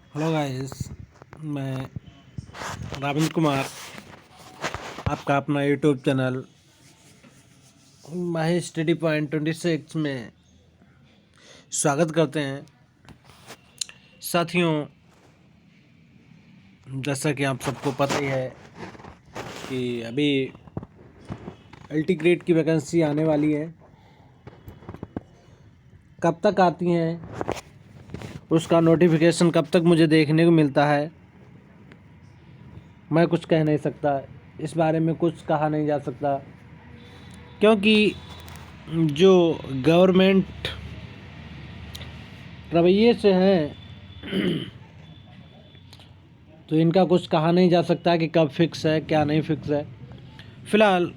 Hello guys, मैं रविंद्र कुमार आपका अपना यूट्यूब चैनल माही स्टडी पॉइंट 26 में स्वागत करते हैं। साथियों, जैसा कि आप सबको पता ही है कि अभी अल्टी ग्रेड की वैकेंसी आने वाली है। कब तक आती हैं, उसका नोटिफिकेशन कब तक मुझे देखने को मिलता है, मैं कुछ कह नहीं सकता। इस बारे में कुछ कहा नहीं जा सकता, क्योंकि जो गवर्नमेंट रवैये से हैं तो इनका कुछ कहा नहीं जा सकता कि कब फिक्स है क्या नहीं फिक्स है। फ़िलहाल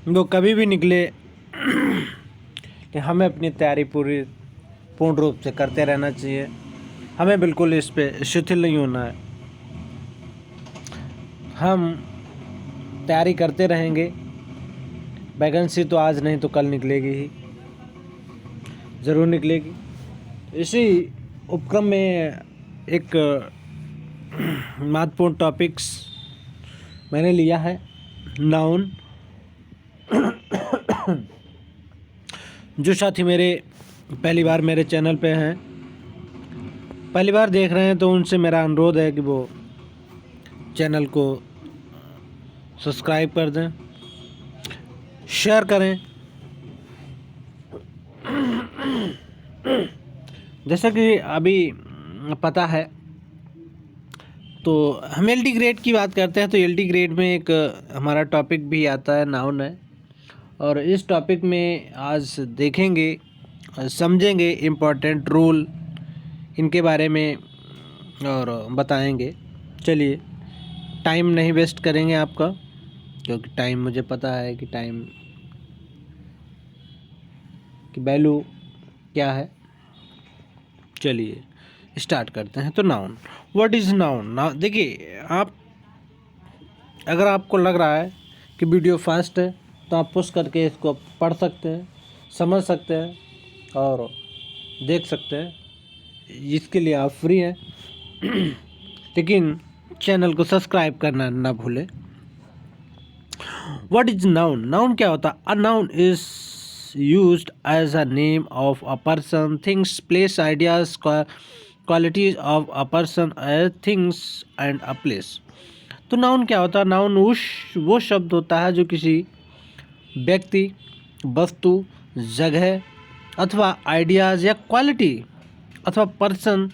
वो कभी भी निकले कि हमें अपनी तैयारी पूर्ण रूप से करते रहना चाहिए। हमें बिल्कुल इस पे शिथिल नहीं होना है। हम तैयारी करते रहेंगे। वैकेंसी तो आज नहीं तो कल निकलेगी ही, ज़रूर निकलेगी। इसी उपक्रम में एक महत्वपूर्ण टॉपिक्स मैंने लिया है, नाउन। जो साथी मेरे पहली बार मेरे चैनल पे हैं, पहली बार देख रहे हैं, तो उनसे मेरा अनुरोध है कि वो चैनल को सब्सक्राइब कर दें, शेयर करें। जैसा कि अभी पता है, तो हम एलडी ग्रेड की बात करते हैं, तो एलडी ग्रेड में एक हमारा टॉपिक भी आता है, नाउन है। और इस टॉपिक में आज देखेंगे, समझेंगे इम्पोर्टेंट रूल इनके बारे में और बताएंगे। चलिए, टाइम नहीं वेस्ट करेंगे आपका, क्योंकि टाइम मुझे पता है कि टाइम की वैल्यू क्या है। चलिए स्टार्ट करते हैं। तो नाउन, व्हाट इज़ नाउन। देखिए, आप अगर आपको लग रहा है कि वीडियो फास्ट है, तो आप पुश करके इसको पढ़ सकते हैं, समझ सकते हैं और देख सकते हैं। इसके लिए आप फ्री हैं। लेकिन चैनल को सब्सक्राइब करना ना भूलें। What is noun. नाउन क्या होता है। A noun is used as a name of a person, things, place, ideas, qualities of a person, things and a place. तो नाउन क्या होता है। नाउन वो शब्द होता है जो किसी व्यक्ति, वस्तु, जगह अथवा आइडियाज़ या क्वालिटी अथवा पर्सन,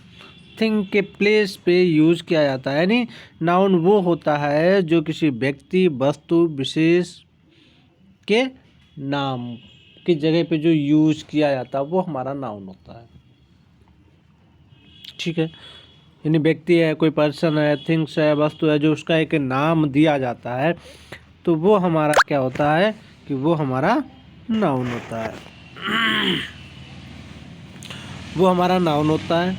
थिंग के प्लेस पे यूज़ किया जाता है। यानी नाउन वो होता है जो किसी व्यक्ति, वस्तु, विशेष के नाम की जगह पे जो यूज़ किया जाता है, वो हमारा नाउन होता है। ठीक है। यानी व्यक्ति है, कोई पर्सन है, थिंग्स है, वस्तु है, जो उसका एक नाम दिया जाता है, तो वो हमारा क्या होता है कि वो हमारा नाउन होता है। वो हमारा नाउन होता है।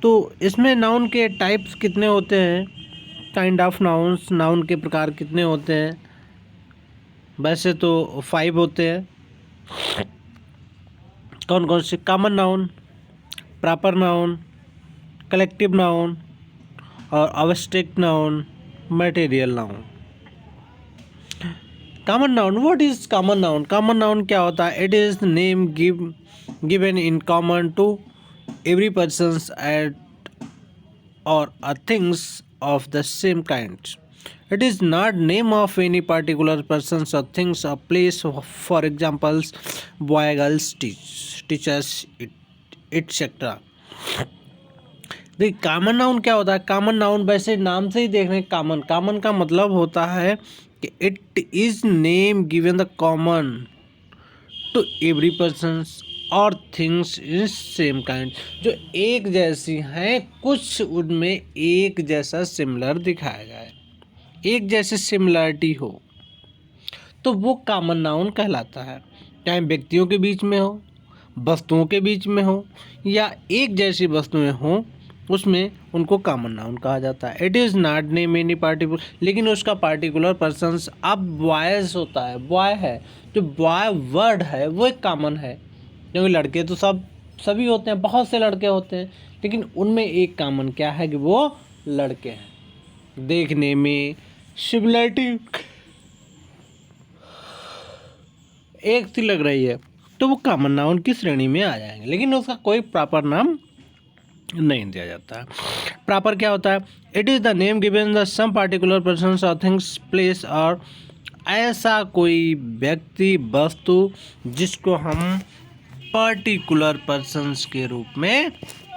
तो इसमें नाउन के टाइप्स कितने होते हैं, काइंड ऑफ नाउन्स, नाउन के प्रकार कितने होते हैं। वैसे तो 5 होते हैं। कौन कौन से। Common noun, proper noun, collective noun और abstract noun, material noun. Common noun, what is common noun. Common noun क्या होता है। It is name given in common to every persons at or a things of the same kind. It is not name of any particular persons or things or place. For examples, boy, girls, teachers, etc. देखिए, common noun क्या होता है। Common noun वैसे नाम से ही देख रहे हैं। कॉमन, कॉमन का मतलब होता है कि it is name given the common to every persons और थिंग्स इन सेम काइंड, जो एक जैसी हैं, कुछ उनमें एक जैसा सिमिलर दिखाया जाए, एक जैसी सिमिलरिटी हो, तो वो कॉमन नाउन कहलाता है। चाहे व्यक्तियों के बीच में हो, वस्तुओं के बीच में हो, या एक जैसी वस्तुएं हो, उसमें उनको कॉमन नाउन कहा जाता है। It is not name any particular, लेकिन उसका पार्टिकुलर पर्सन्स अब बॉयज़ होता है, बॉय है, जो बॉय वर्ड है वो एक कॉमन है, क्योंकि लड़के तो सब सभी होते हैं, बहुत से लड़के होते हैं, लेकिन उनमें एक कॉमन क्या है कि वो लड़के हैं। देखने में सिमिलरिटी एक सी लग रही है तो वो कॉमन नाउन की श्रेणी में आ जाएंगे, लेकिन उसका कोई प्रॉपर नाम नहीं दिया जाता है। प्रॉपर क्या होता है? It is the name given the some particular person और थिंग्स प्लेस, और ऐसा कोई व्यक्ति वस्तु जिसको हम पर्टिकुलर पर्सन्स के रूप में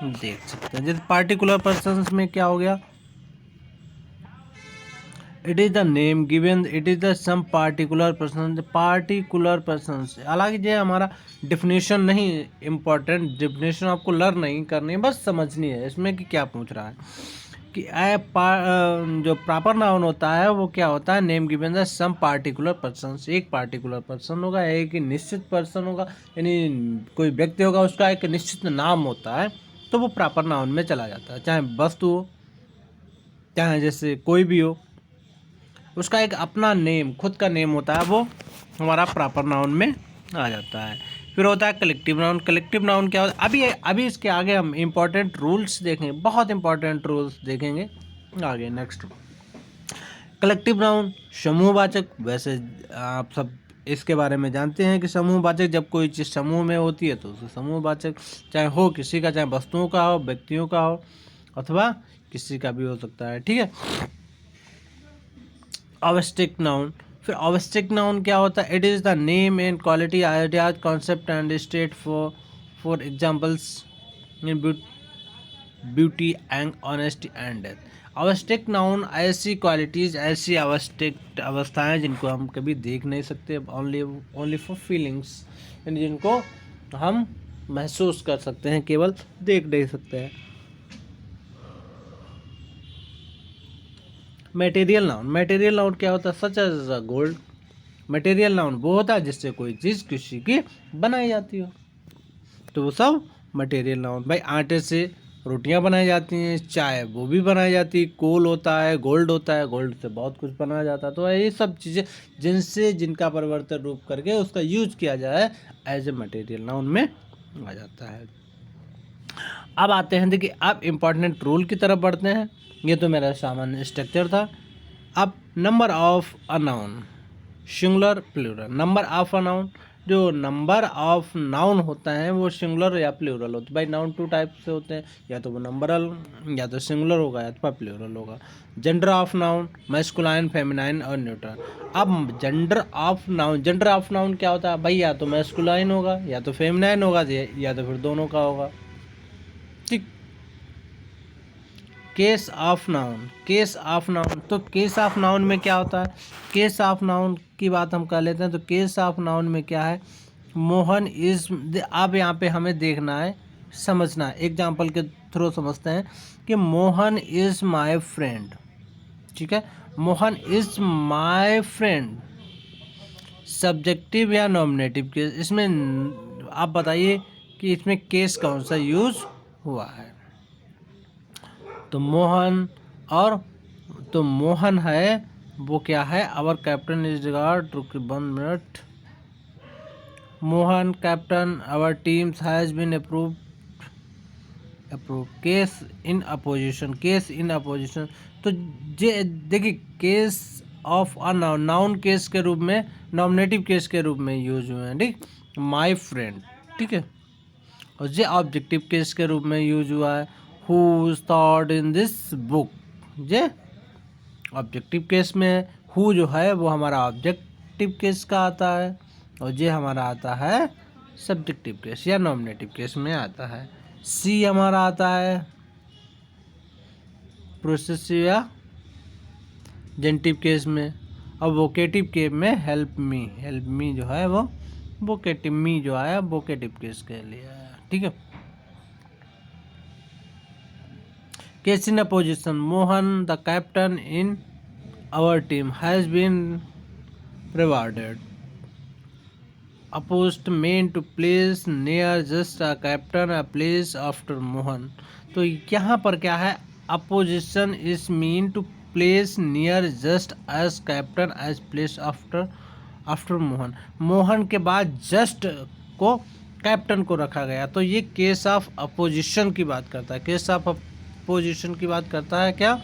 देख सकते हैं। जैसे पार्टिकुलर पर्सन्स में क्या हो गया? It is the name given, it is the some particular person, particular persons. हालांकि ये हमारा डिफिनेशन नहीं इम्पोर्टेंट, डिफिनेशन आपको लर्न नहीं करनी है, बस समझनी है इसमें कि क्या पूछ रहा है कि जो प्रॉपर नाउन होता है वो क्या होता है? Name given the some particular persons, एक पार्टिकुलर पर्सन होगा, एक निश्चित पर्सन होगा, यानी कोई व्यक्ति होगा, उसका एक निश्चित नाम होता है, तो वो प्रॉपर नाउन में चला जाता है। चाहे वस्तु हो, चाहे जैसे कोई भी हो, उसका एक अपना नेम, खुद का नेम होता है, वो हमारा प्रॉपर नाउन में आ जाता है। फिर होता है कलेक्टिव नाउन। कलेक्टिव नाउन क्या होता है? अभी इसके आगे हम इम्पोर्टेंट रूल्स देखेंगे, बहुत इंपॉर्टेंट रूल्स देखेंगे आगे नेक्स्ट। Collective noun समूहवाचक। वैसे आप सब इसके बारे में जानते हैं कि समूहवाचक, जब कोई चीज़ समूह में होती है तो उसे समूहवाचक, चाहे हो किसी का, चाहे वस्तुओं का हो, व्यक्तियों का हो, अथवा किसी का भी हो सकता है। ठीक है। Obstruct noun. फिर ऑब्स्ट्रैक्ट नाउन क्या होता है? It is the name and quality, ideas, concept and state for examples in beauty and honesty and death. Obstruct noun ऐसी क्वालिटीज़, ऐसी ऑब्स्ट्रैक्ट अवस्थाएं जिनको हम कभी देख नहीं सकते, ओनली फॉर फीलिंग्स, यानी जिनको हम महसूस कर सकते हैं, केवल देख नहीं सकते हैं। Material noun. मटेरियल नाउन क्या होता है? Such as gold. Material noun वो होता है जिससे कोई चीज़ किसी की बनाई जाती हो, तो वो सब मटेरियल नाउन। भाई आटे से रोटियां बनाई जाती हैं, चाय वो भी बनाई जाती है, कोल होता है, गोल्ड होता है, गोल्ड से बहुत कुछ बनाया जाता है। तो ये सब चीज़ें जिनका परिवर्तन रूप करके उसका यूज किया जाए एज ए मटेरियल नाउन में आ जाता है। अब आते हैं, देखिए अब इम्पॉर्टेंट रूल की तरफ बढ़ते हैं। ये तो मेरा सामान्य स्ट्रक्चर था। अब number of a noun, singular plural. Number of a noun, जो नंबर ऑफ नाउन होता है वो सिंगुलर या प्लूरल होता है। भाई नाउन टू टाइप से होते हैं, या तो वो नंबरल, या तो सिंगुलर होगा या तो प्लूरल होगा। Gender of noun, masculine, feminine और न्यूट्रल। अब जेंडर ऑफ नाउन क्या होता है? भाई या तो मैस्कुलाइन होगा, या तो फेमिनाइन होगा, या तो फिर दोनों का होगा। ठीक। Case of noun. Case of noun, तो केस ऑफ नाउन में क्या होता है? केस ऑफ नाउन की बात हम कर लेते हैं। तो केस ऑफ नाउन में क्या है? मोहन इज, अब यहाँ पे हमें देखना है, समझना है, एग्जाम्पल के थ्रू समझते हैं कि मोहन इज माय फ्रेंड। ठीक है, Mohan is my friend, subjective या नॉमिनेटिव केस? इसमें आप बताइए कि इसमें केस कौन सा यूज हुआ है? तो मोहन, और तो मोहन है वो क्या है? Our captain is regard to 1 minute. Mohan captain our teams has been approve. Case in apposition, case in apposition. तो जे देखिए, case of a noun, noun case के रूप में, नॉमिनेटिव केस के रूप में यूज हुए हैं। ठीक, माय फ्रेंड। ठीक है, और ये ऑब्जेक्टिव केस के रूप में यूज हुआ है, who thought in this book. ये ऑब्जेक्टिव केस में हु जो है वो हमारा ऑब्जेक्टिव केस का आता है, और ये हमारा आता है सब्जेक्टिव केस या नॉमिनेटिव केस में आता है। सी हमारा आता है प्रोसेसिव या जेंटिव केस में, और वोकेटिव केस में हेल्प मी जो है वो वोकेटिव, मी जो है वोकेटिव केस के लिए है। ठीक है। Case in apposition, Mohan the captain in our team has been rewarded. Apposed main to place near just a captain a place after Mohan. तो यहाँ पर क्या है? Apposition is mean to place near just as captain as place after Mohan. Mohan के बाद just को captain को रखा गया। तो ये केस ऑफ अपोजिशन की बात करता है। केस ऑफ अपोजिशन की बात करता है क्या,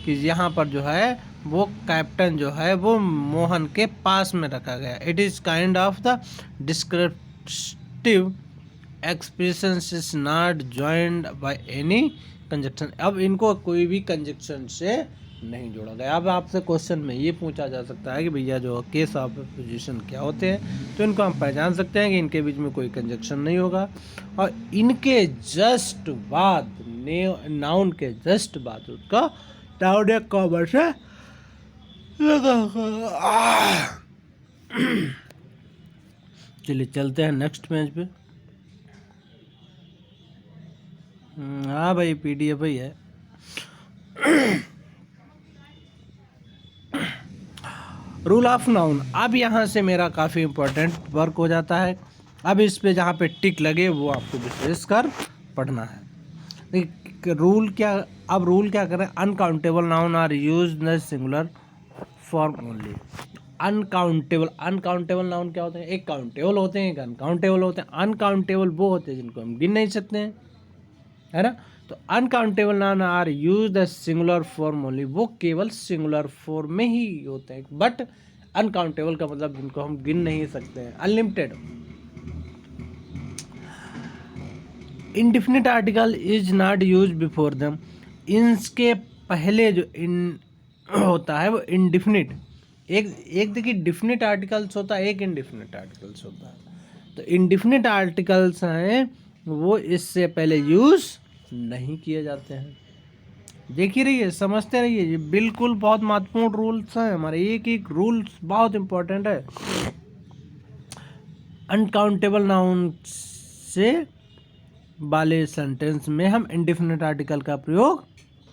कि यहाँ पर जो है वो कैप्टन जो है वो मोहन के पास में रखा गया। It is kind of the descriptive expression is not joined by any conjunction. अब इनको कोई भी कंजक्शन से नहीं जोड़ा गया। अब आपसे क्वेश्चन में ये पूछा जा सकता है कि भैया जो केस ऑफ अपोजिशन क्या होते हैं, तो इनको हम पहचान सकते हैं कि इनके बीच में कोई कंजक्शन नहीं होगा और इनके जस्ट बाद नाउन के जस्ट बाद उसका नाउन एक कॉमन से लगा होगा। चलिए चलते हैं नेक्स्ट पेज पे। हाँ भाई PDF ही है। Rule of noun. अब यहाँ से मेरा काफ़ी इम्पोर्टेंट वर्क हो जाता है। अब इस पे जहाँ पे टिक लगे वो आपको विशेष कर पढ़ना है। रूल क्या, अब रूल क्या करें, uncountable noun are use in singular form only. Uncountable noun क्या होते हैं, एक काउंटेबल होते हैं, एक अनकाउंटेबल होते हैं। अनकाउंटेबल वो होते हैं जिनको हम गिन नहीं सकते हैं, है ना। तो uncountable noun are use the singular form only, वो केवल सिंगुलर फॉर्म में ही होते हैं। बट अनकाउंटेबल का मतलब जिनको हम गिन नहीं सकते हैं, unlimited. Indefinite article is not use before them, इनके पहले जो इन होता है वो इंडिफिनिट। एक देखिए डिफिनिट आर्टिकल्स होता है, एक इंडिफिनिट आर्टिकल्स होता है। तो इंडिफिनिट आर्टिकल्स हैं वो इससे पहले यूज नहीं किए जाते हैं। देखिए रहिए, समझते रहिए, ये बिल्कुल बहुत महत्वपूर्ण रूल्स हैं हमारे, एक एक रूल्स बहुत इंपॉर्टेंट है। अनकाउंटेबल नाउन से वाले सेंटेंस में हम इंडिफिनिट आर्टिकल का प्रयोग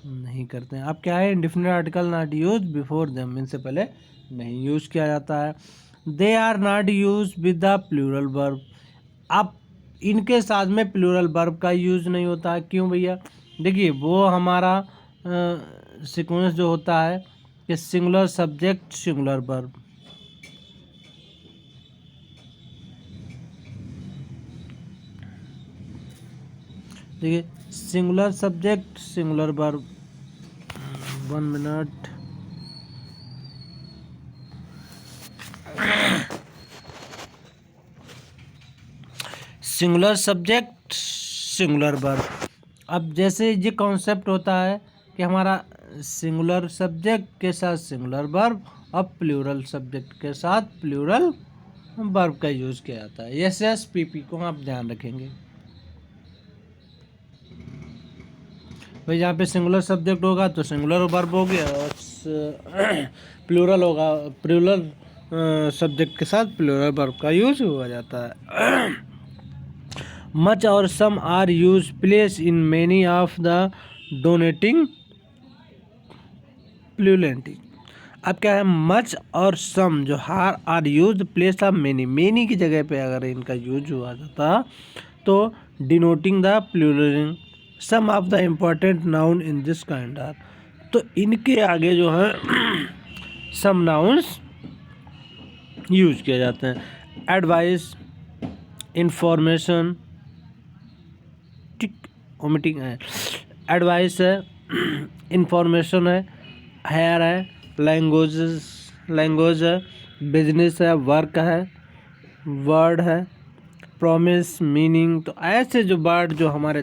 नहीं करते हैं। अब क्या है, indefinite article not use before them, इनसे पहले नहीं यूज किया जाता है। They are not use with the plural verb. अब इनके साथ में प्लूरल वर्ब का यूज नहीं होता है। क्यों भैया, देखिए वो हमारा सीक्वेंस जो होता है कि सिंगुलर सब्जेक्ट सिंगुलर वर्ब। देखिए singular subject singular verb. 1 minute. Singular subject singular verb. अब जैसे ये कॉन्सेप्ट होता है कि हमारा सिंगुलर सब्जेक्ट के साथ सिंगुलर वर्ब, अब प्लूरल सब्जेक्ट के साथ प्लूरल वर्ब का यूज किया जाता है। SSPP को आप ध्यान रखेंगे भाई, जहाँ पे सिंगुलर सब्जेक्ट होगा तो सिंगुलर वर्ब हो गया, और प्लूरल होगा, प्लूरल सब्जेक्ट के साथ प्लूरल वर्ब का यूज हुआ जाता है। मच और some are use place in many of the donating plurality. अब क्या है, मच और सम जो हार are use place of many, many की जगह पे अगर इनका यूज हुआ जाता तो denoting the plural some of the important noun in this kind are. तो इनके आगे जो है सम नाउन्स यूज किए जाते हैं। एडवाइस, इंफॉर्मेशन, ओमिटिंग है, एडवाइस है, इंफॉर्मेशन है, हायर है, लैंग्वेज है, बिजनेस है, वर्क है, वर्ड है, प्रॉमिस, मीनिंग। तो ऐसे जो वर्ड जो हमारे